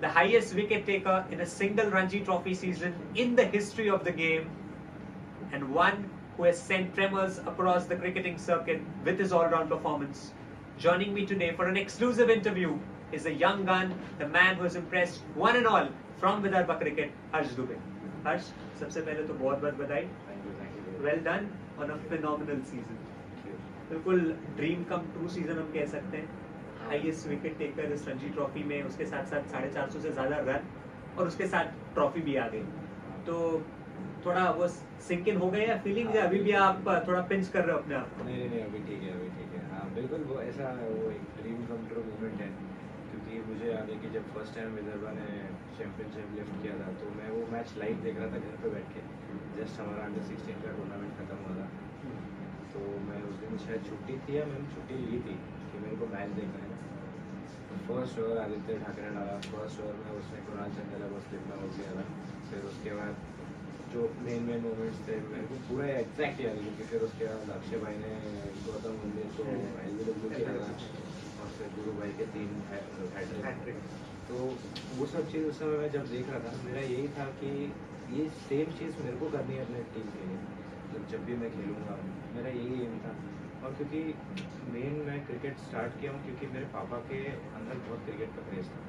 the highest wicket taker in a single Ranji Trophy season in the history of the game, and one who has sent tremors across the cricketing circuit with his all-round performance. Joining me today for an exclusive interview is the young gun, the man who has impressed one and all from Vidarbha Cricket, Harsh Dubey. Harsh, सबसे पहले तो बहुत-बहुत बधाई. Thank you. Well done on a phenomenal season. बिल्कुल dream come true season हम कह सकते हैं. हाईएस्ट विकेट टेकर इस रणजी ट्रॉफी में, उसके साथ साथ 450 से ज़्यादा रन और उसके साथ ट्रॉफी भी आ गई. तो थोड़ा वो सिंक इन हो गया या फीलिंग है अभी भी आप थोड़ा पिंच कर रहे हो अपने आप को? नहीं अभी ठीक है. हाँ बिल्कुल वो ऐसा वो एक ड्रीम कम ट्रू मोमेंट है, क्योंकि मुझे याद है कि जब फर्स्ट टाइम विदर्भा ने चैंपियनशिप लिफ्ट किया था तो मैं वो मैच लाइव देख रहा था घर पे बैठ के. जस्ट हमारा अंडर 16 का टूर्नामेंट खत्म हुआ था, तो मैं उस दिन शायद छुट्टी थी या मैंने छुट्टी ली थी कि मेरे को मैच देखना है. फर्स्ट ओवर आदित्य ठाकरे डाला, फर्स्ट ओवर में उसने कुणाल चंदेला को स्लिप में आउट किया था. फिर उसके बाद जो मेन मोमेंट्स थे मेरे को पूरा एग्जैक्ट याद है, क्योंकि फिर उसके बाद अक्षय भाई ने गौतम गंभीर को एलबीडब्ल्यू किया था और फिर गुरु भाई के 3 हैट्रिक. तो वो सब चीज़ उस समय मैं जब देख रहा था मेरा यही था कि ये सेम चीज़ मेरे को करनी है अपने टीम के लिए. जब भी मैं खेलूँगा मेरा यही एम था. और क्योंकि मेन मैं क्रिकेट स्टार्ट किया हूँ क्योंकि मेरे पापा के अंदर बहुत क्रिकेट का क्रेज़ था.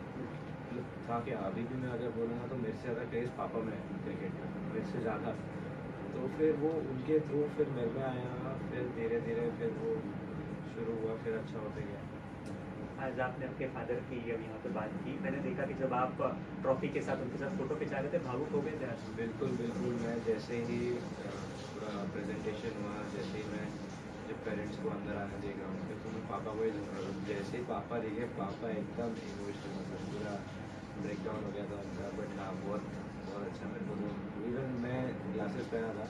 था कि अभी भी मैं अगर बोलूँगा तो मेरे से ज़्यादा क्रेज़ पापा में है क्रिकेट का, मेरे से ज़्यादा. तो फिर वो उनके थ्रू फिर मेरे में आया, फिर धीरे धीरे फिर वो शुरू हुआ, फिर अच्छा होते गया. आज आपने आपके फादर की अभी यहाँ पे बात की, मैंने देखा कि जब आप ट्रॉफी के साथ उनके साथ फोटो खिंचा रहे थे, भावुक हो गए थे आज? बिल्कुल. मैं जैसे ही पूरा प्रेजेंटेशन हुआ, जैसे ही मैं जब पेरेंट्स को अंदर आने देख रहा हूँ तो मैं पापा को ही जैसे ही पापा दिखे, पापा एकदम इमोशनल, मतलब पूरा ब्रेकडाउन हो गया था उनका. बट हाँ बहुत अच्छा मेरे को. तो इवन मैं ग्लासेस पहना था,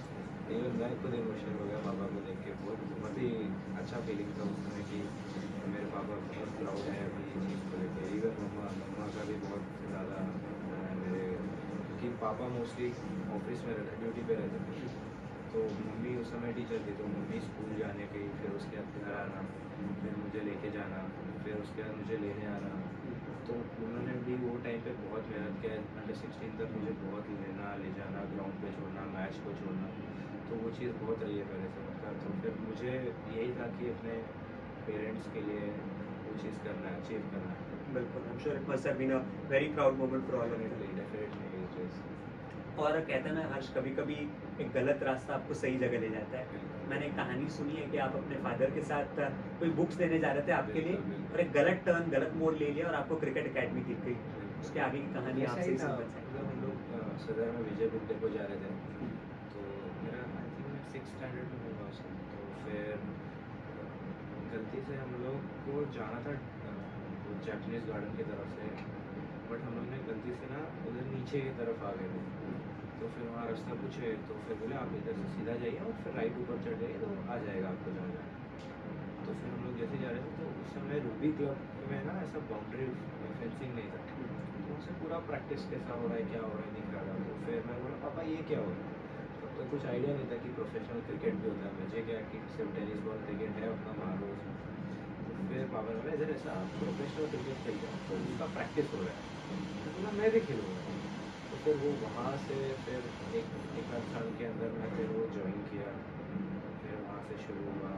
इवन मैं खुद इमोशनल हो गया पापा को देख के. बहुत ही अच्छा फीलिंग था उस समय कि मेरे पापा बहुत प्राउड है अभी ये चीज़ को लेकर. इवन मम्मा का भी बहुत ज़्यादा मेरे, क्योंकि पापा मोस्टली ऑफिस में रहते, ड्यूटी पे रहते थे, तो मम्मी उस समय टीचर थी, तो मम्मी स्कूल जाने गई, फिर उसके बाद घर आना, फिर मुझे लेके जाना, फिर उसके बाद मुझे लेने आना. तो उन्होंने भी वो टाइम पे बहुत मेहनत किया. अंडर 16 तक मुझे बहुत लेना ले जाना, ग्राउंड पे छोड़ना, मैच को छोड़ना, तो वो चीज़ बहुत रही है पहले से उनका. तो फिर मुझे यही था कि अपने पेरेंट्स के लिए वो चीज़ करना है, अचीव करना है. बिल्कुल, I'm sure it must have been a very proud moment for all of you. Definitely. और कहते हैं ना हर्ष, कभी कभी एक गलत रास्ता आपको सही जगह ले जाता है. मैंने एक कहानी सुनी है कि आप अपने फादर के साथ कोई बुक्स देने जा रहे थे आपके लिए, और एक गलत टर्न, गलत मोड़ ले लिया और आपको क्रिकेट एकेडमी दिख गई. उसके आगे की कहानी आपसे ही समझ जाए. हम लोग सदर में विजय बुक डेपो जा रहे थे, तो मेरा आई थिंक मैं 6th स्टैंडर्ड में होगा उस समय. तो फिर गलती से हम लोग को जाना था जैपनीज़ गार्डन की तरफ से, बट हम लोग ने गलती से ना उधर नीचे की तरफ आ गए थे. तो फिर वहाँ रास्ता पूछे, तो फिर बोले आप इधर से सीधा जाइए और फिर राइट ऊपर चढ़ जाइए तो आ जाएगा आपको जहाँ जाना. तो फिर हम लोग जैसे जा रहे थे तो उस समय रूबी क्लब में ना ऐसा बाउंड्री फेंसिंग नहीं था, तो उससे पूरा प्रैक्टिस कैसा हो रहा है, क्या हो रहा है, दिख रहा था. तो फिर मैं बोला पापा ये क्या हो रहा है. तब तो कुछ आइडिया नहीं था कि प्रोफेशनल क्रिकेट भी होता है. मुझे क्या कि सिर्फ टेनिस बॉल क्रिकेट है अपना मारो उसमें. तो फिर पापा ने बोला इधर ऐसा प्रोफेशनल क्रिकेट खेलते हैं तो उसका प्रैक्टिस हो रहा है. तो बोला मैं भी खेलूँगा. तो फिर वो वहाँ से फिर एक आध साल के अंदर मैं फिर वो ज्वाइन किया, फिर वहाँ से शुरू हुआ,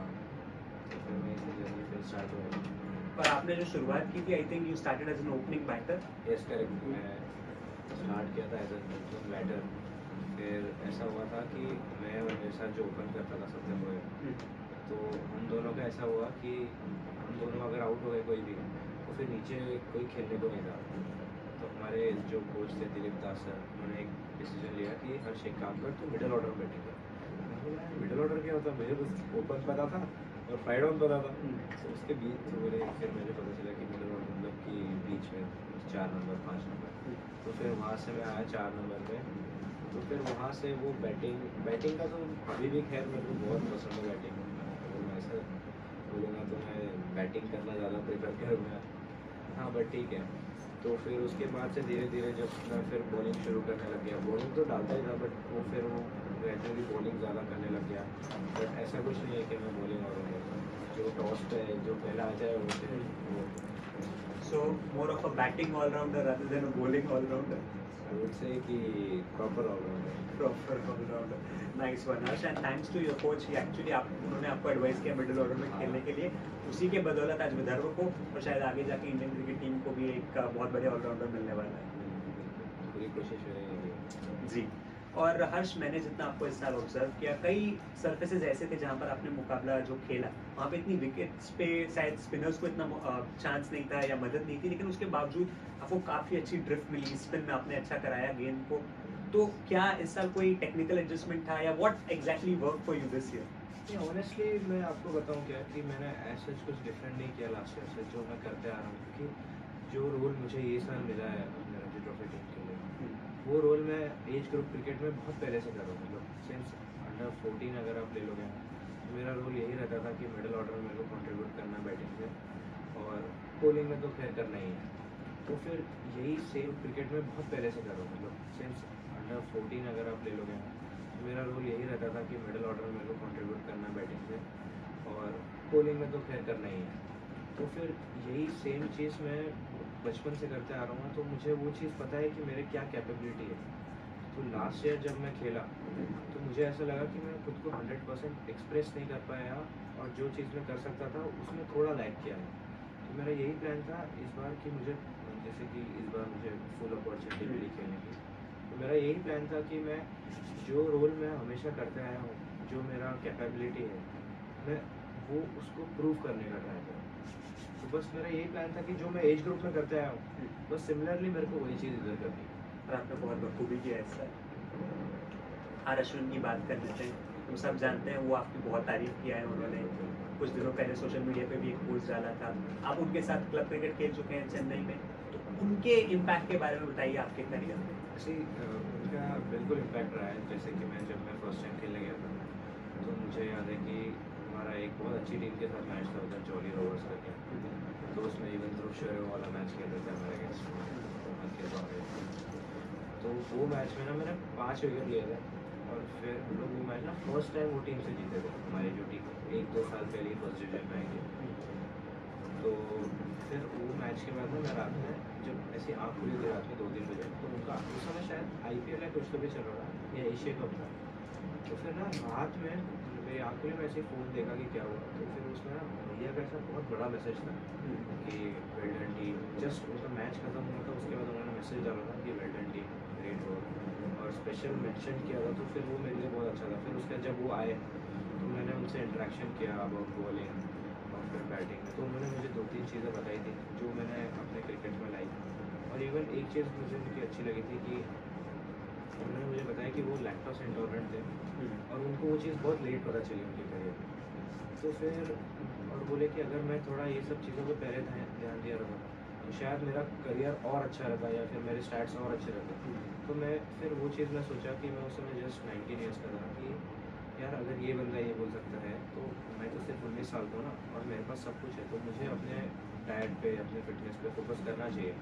तो फिर वहीं से जर्नी फिर स्टार्ट हुआ. और आपने जो शुरुआत की थी, I think you started as an opening batter. Yes correct. मैं स्टार्ट किया था एज एन ओपनिंग बैटर. फिर ऐसा हुआ था कि मैं और मेरे साथ जो ओपन करता था सत्यम गोयल, तो हम दोनों का ऐसा हुआ कि हम दोनों अगर आउट हो गए कोई भी, तो फिर नीचे कोई खेलने को नहीं था. तो हमारे जो कोच थे दिलीप दास सर, उन्होंने एक डिसीजन लिया कि हर एक काम कर तो मिडिल ऑर्डर में बैटिंग कर. मिडिल ऑर्डर क्या होता है, मुझे बस ओपन पता था और फाइड ऑन पता था. तो उसके बीच तो बोले, फिर मुझे पता चला कि मिडिल ऑर्डर मतलब कि बीच में 4 नंबर 5 नंबर. तो फिर वहाँ से मैं आया 4 नंबर में. तो फिर वहाँ से वो बैटिंग का तो अभी भी खैर मेरे को बहुत पसंद है बैटिंग. अगर मैं ऐसा बोलूँगा तो मैं बैटिंग करना ज़्यादा प्रेफर करूँगा. हाँ बट ठीक है. तो फिर उसके बाद से धीरे धीरे जब मैं फिर बॉलिंग शुरू करने लग गया, बॉलिंग तो डालता ही था बट वो फिर वो ग्रेजुअली बॉलिंग ज़्यादा करने लग गया. बट ऐसा कुछ नहीं है कि मैं बॉलिंग और जो टॉस पे जो पहला आ जाए वो So more of a batting all-rounder rather than a bowling all-rounder. I would say कि proper all-rounder. Proper all-rounder. Nice one, Harsh. And thanks to your coach, he actually उन्होंने आपको एडवाइस किया मिडिल ऑर्डर में खेलने के लिए. उसी के बदौलत आज विदर्भ को और शायद आगे जाके इंडियन क्रिकेट टीम को भी एक बहुत बड़े ऑलराउंडर मिलने वाला है. पूरी कोशिश रहेगी. जी. और हर्ष, मैंने जितना आपको इस साल ऑब्जर्व किया, कई सरफेसेस ऐसे थे जहाँ पर आपने मुकाबला जो खेला वहाँ पे इतनी विकेट्स पे शायद स्पिनर्स को इतना चांस नहीं था या मदद नहीं थी, लेकिन उसके बावजूद आपको काफ़ी अच्छी ड्रिफ्ट मिली, स्पिन में आपने अच्छा कराया गेंद को. तो क्या इस साल कोई टेक्निकल एडजस्टमेंट था या what exactly work for you this year? Honestly मैं आपको बताऊं क्या कि मैंने ऐसा कुछ डिफरेंट नहीं किया लास्ट ईयर से, जो मैं करते आ रहा हूँ. क्योंकि जो रोल मुझे ये साल मिला है रणजी ट्रॉफी टीम के लिए, वो रोल मैं एज ग्रुप क्रिकेट में बहुत पहले से कर रहा हूँ. मतलब सिंस अंडर 14 अगर आप ले लोगे, तो मेरा रोल यही रहता था कि मिडिल ऑर्डर में मेरे को कंट्रीब्यूट करना बैटिंग से, और बॉलिंग में तो खैर करना ही है. तो फिर यही सेम क्रिकेट में बहुत पहले से कर रहा हूँ. मतलब सिंस अंडर 14 अगर आप ले लोगे, तो मेरा रोल यही रहता था कि मिडिल ऑर्डर में मेरे को कंट्रीब्यूट करना बैटिंग से, और बॉलिंग में तो खैर करना ही है. तो फिर यही सेम चीज़ मैं बचपन से करते आ रहा हूँ, तो मुझे वो चीज़ पता है कि मेरे क्या कैपेबिलिटी है. तो लास्ट ईयर जब मैं खेला, तो मुझे ऐसा लगा कि मैं खुद को 100% एक्सप्रेस नहीं कर पाया, और जो चीज़ मैं कर सकता था उसमें थोड़ा लैग किया है. तो मेरा यही प्लान था इस बार कि मुझे, जैसे कि इस बार मुझे फुल अपॉर्चुनिटी मिली खेलने की, तो मेरा यही प्लान था कि मैं जो रोल मैं हमेशा करते आया हूँ, जो मेरा कैपेबिलिटी है, मैं वो उसको प्रूव करने का ट्राई करूँ. तो बस मेरा यही प्लान था कि जो मैं एज ग्रुप में करते आया हूँ, बस सिमिलरली मेरे को वही चीज़ इधर करनी है. और आपने बहुत बखूबी किया है सर. आर अश्विन की बात कर लेते हैं. हम सब जानते हैं वो आपकी बहुत तारीफ किया है उन्होंने. कुछ दिनों पहले सोशल मीडिया पे भी एक पोस्ट डाला था. आप उनके साथ क्लब क्रिकेट खेल चुके हैं चेन्नई में, तो उनके इम्पैक्ट के बारे में बताइए आपके करियर में. ऐसे उनका बिल्कुल इम्पैक्ट रहा है. जैसे कि जब मैं फर्स्ट टाइम खेलने गया था, तो मुझे याद है कि हमारा एक बहुत अच्छी टीम के साथ मैच था उधर, जॉली रोवर्स करके. तो उसमें इवन ध्रुव शोरे वाला मैच खेलते थे हमारे अगेंस्ट. तो वो मैच में ना मैंने 5 विकेट लिए थे, और फिर हम लोग वो मैच ना फर्स्ट टाइम वो टीम से जीते थे. हमारी जो टीम 1-2 साल पहले ही फर्स्ट डिवीजन में आई थी. तो फिर वो मैच के बाद ना मैं रात में जब ऐसी आँख खुली थी रात में 2-3 बजे, तो उनका उस समय शायद IPL या कुछ तो भी चल रहा था, या एशिया कप था. तो फिर ना रात में मेरी आँख खुली, मैं ऐसे फ़ोन देखा कि क्या हुआ. तो फिर उसमें ना भैया का ऐसा बहुत बड़ा मैसेज था कि वेल डन टीम. जस्ट उनका मैच खत्म हुआ था, उसके बाद उन्होंने मैसेज डाला था कि well done team, great work, और स्पेशल मेंशन किया था. तो फिर वो मेरे लिए बहुत अच्छा था. फिर उसके जब वो आए, तो मैंने उनसे इंटरेक्शन किया अबाउट बॉलिंग और फिर बैटिंग में. तो उन्होंने मुझे 2-3 चीज़ें बताई थी जो मैंने अपने क्रिकेट में लाई. और इवन एक चीज़ मुझे उनकी अच्छी लगी थी कि उन्होंने मुझे बताया कि वो लैक्टोस इंटॉलरेंट थे, और उनको वो चीज़ बहुत लेट पता चली उनके करियर में. तो फिर और बोले कि अगर मैं थोड़ा ये सब चीज़ों को पहले ध्यान दिया रहता, तो शायद मेरा करियर और अच्छा रहता, या फिर मेरे स्टैट्स और अच्छे रहते. तो मैं फिर वो चीज़ मैं सोचा कि मैं उस समय जस्ट 19 ईयर्स का था, कि यार अगर ये बंदा ये बोल सकता है, तो मैं तो सिर्फ 19 साल का हूँ ना, और मेरे पास सब कुछ है. तो मुझे अपने डाइट पे, अपने फिटनेस पे फोकस करना चाहिए.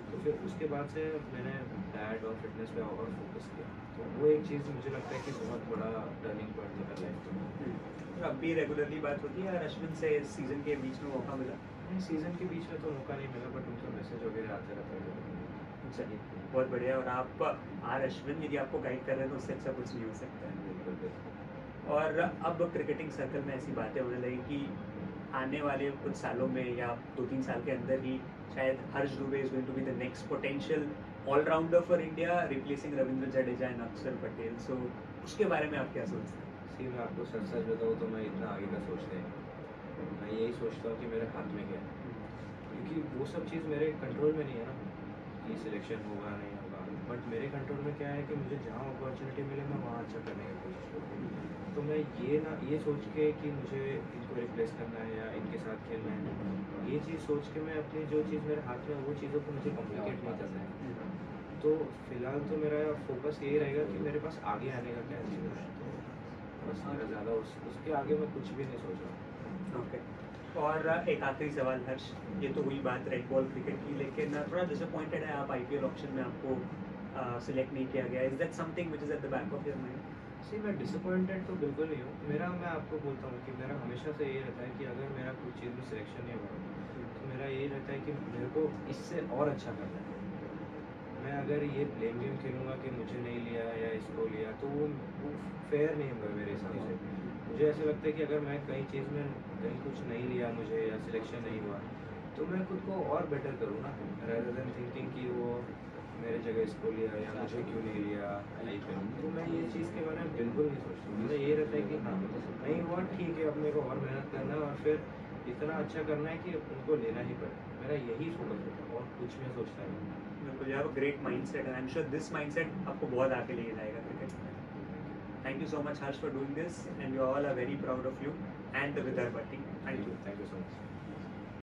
तो फिर उसके बाद से मैंने डाइट और फिटनेस पे और फोकस किया. तो वो एक चीज़ मुझे लगता है कि बहुत बड़ा टर्निंग पॉइंट था मेरी लाइफ में. तो अब भी रेगुलरली बात होती है. अश्विन से इस सीज़न के बीच में मौका मिला? नहीं, सीज़न के बीच में तो मौका नहीं मिला, बट उनका मैसेज वगैरह आते रहता है. चलिए, बहुत बढ़िया. और आप आर अश्विन यदि आपको गाइड कर रहे हैं तो उससे अच्छा कुछ नहीं हो सकता है. बिल्कुल. और अब क्रिकेटिंग सर्कल में ऐसी बातें होने लगी कि आने वाले कुछ सालों में या 2-3 साल के अंदर ही शायद Harsh Dubey is going to be the next potential all-rounder for India, replacing Ravindra Jadeja and Axar Patel. सो उसके बारे में आप क्या सोचते हैं? मैं आपको सच सच बताऊँ तो मैं इतना आगे का सोचते हैं. मैं यही सोचता हूँ कि मेरे हाथ में क्या है, क्योंकि वो सब चीज़ मेरे कंट्रोल में नहीं है ना, कि सिलेक्शन होगा नहीं होगा. बट मेरे कंट्रोल में क्या है कि मुझे जहाँ अपॉर्चुनिटी मिले मैं वहाँ अच्छा करने की कोशिश करूँ. तो मैं ये सोच के कि मुझे इनको रिप्लेस करना है या इनके साथ खेलना है, ये चीज़ सोच के मैं अपनी जो चीज़ मेरे हाथ में है वो चीज़ों को मुझे कॉम्प्लिकेट नहीं करना है. तो फिलहाल तो मेरा फोकस यही रहेगा कि मेरे पास आगे आने का क्या चीज़ है. तो बस मेरा ज़्यादा उसके आगे मैं कुछ भी नहीं सोच रहा. ओके. और एक आखिरी सवाल हर्ष, ये तो हुई बात रेड बॉल क्रिकेट की, लेकिन थोड़ा डिसअपॉइंटेड है आप IPL ऑप्शन में आपको सिलेक्ट नहीं किया गया. Is that something which is at the back of your mind? मैं डिसअपॉइंटेड तो बिल्कुल नहीं हूँ. मैं आपको बोलता हूँ कि मेरा हमेशा से ये रहता है कि अगर मेरा कुछ चीज़ में सिलेक्शन नहीं हुआ, तो मेरे मेरा यही रहता है कि मेरे को इससे और अच्छा करना है। मैं अगर ये ब्लेम गेम खेलूँगा कि मुझे नहीं लिया या इसको लिया, तो वो फेयर नहीं होगा मेरे हिसाब से। मुझे ऐसा लगता है कि अगर मैं कहीं चीज़ में कहीं कुछ नहीं लिया मुझे या सिलेक्शन नहीं हुआ, तो मैं खुद को और बेटर करूँ ना, रेदर देन थिंकिंग कि वो मेरे जगह इसको लिया या मुझे क्यों नहीं लिया, यही करूँ। तो मैं ये चीज़ के बारे में बिल्कुल नहीं सोचता। मुझे यही रहता है कि हाँ, नहीं हुआ ठीक है, अब मेरे को और मेहनत करना है और फिर इतना अच्छा करना है कि उनको लेना ही पड़े। मेरा यही फोकस होता है और कुछ मैं सोचता नहीं। बिल्कुल, you have a great mindset and I'm sure this mindset आपको बहुत आगे ले जाएगा क्रिकेट में. Thank you so much Harsh for doing this and we all are very proud of you and the Vidarbha team. Thank you. Thank you so much.